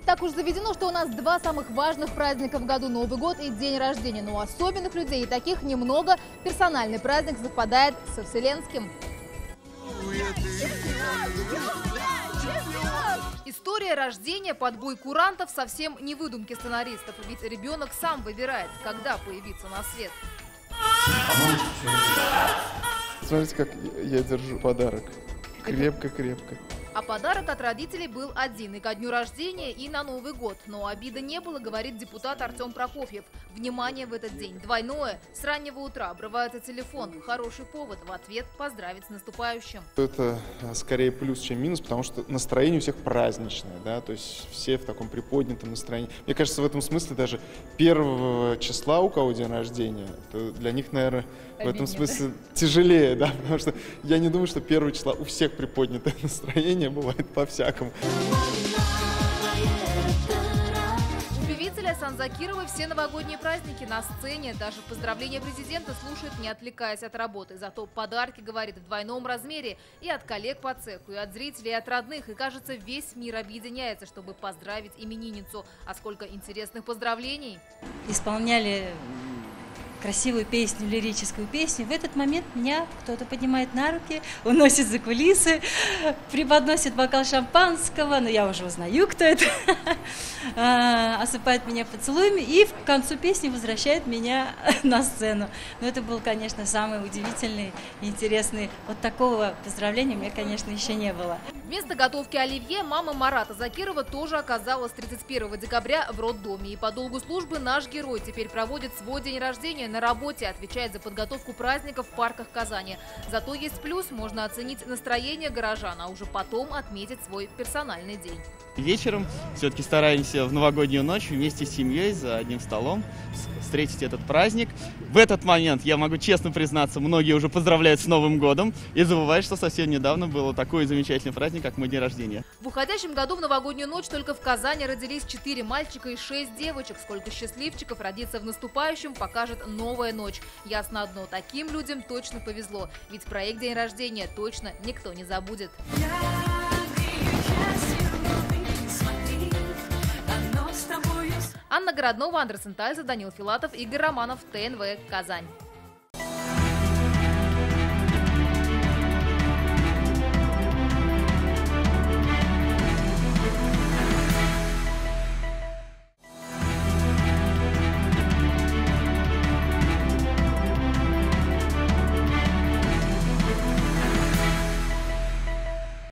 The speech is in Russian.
Так уж заведено, что у нас два самых важных праздника в году – Новый год и день рождения. Но у особенных людей, и таких немного, персональный праздник совпадает со вселенским. История рождения под бой курантов совсем не выдумки сценаристов. Ведь ребенок сам выбирает, когда появиться на свет. Смотрите, как я держу подарок. Крепко-крепко. А подарок от родителей был один – и ко дню рождения, и на Новый год. Но обиды не было, говорит депутат Артем Прокофьев. Внимание в этот день двойное. С раннего утра обрывается телефон. Хороший повод в ответ поздравить с наступающим. Это скорее плюс, чем минус, потому что настроение у всех праздничное, да, то есть все в таком приподнятом настроении. Мне кажется, в этом смысле даже 1 числа, у кого день рождения, это для них, наверное, в этом смысле тяжелее, да, потому что я не думаю, что 1 числа у всех приподнятое настроение, бывает по-всякому. У певицы Ляйсан Закировой все новогодние праздники на сцене. Даже поздравления президента слушает, не отвлекаясь от работы. Зато подарки, говорит, в двойном размере. И от коллег по цеху, и от зрителей, и от родных. И, кажется, весь мир объединяется, чтобы поздравить именинницу. А сколько интересных поздравлений! Исполняли красивую песню, лирическую песню. В этот момент меня кто-то поднимает на руки, уносит за кулисы, преподносит бокал шампанского, но я уже узнаю, кто это, осыпает меня поцелуями и в концу песни возвращает меня на сцену. Но это был, конечно, самый удивительный и интересный. Вот такого поздравления у меня, конечно, еще не было. Вместо готовки оливье мама Марата Закирова тоже оказалась 31 декабря в роддоме. И по долгу службы наш герой теперь проводит свой день рождения на работе, отвечает за подготовку праздников в парках Казани. Зато есть плюс – можно оценить настроение горожан, а уже потом отметить свой персональный день. Вечером все-таки стараемся в новогоднюю ночь вместе с семьей за одним столом встретить этот праздник. В этот момент, я могу честно признаться, многие уже поздравляют с Новым годом и забывают, что совсем недавно был такой замечательный праздник, как мой день рождения. В уходящем году в новогоднюю ночь только в Казани родились 4 мальчика и 6 девочек. Сколько счастливчиков родится в наступающем, покажет новая ночь. Ясно одно, таким людям точно повезло. Ведь про их день рождения точно никто не забудет. Анна Городнова, Андрей Сентайза, Данил Филатов, Игорь Романов, ТНВ, Казань.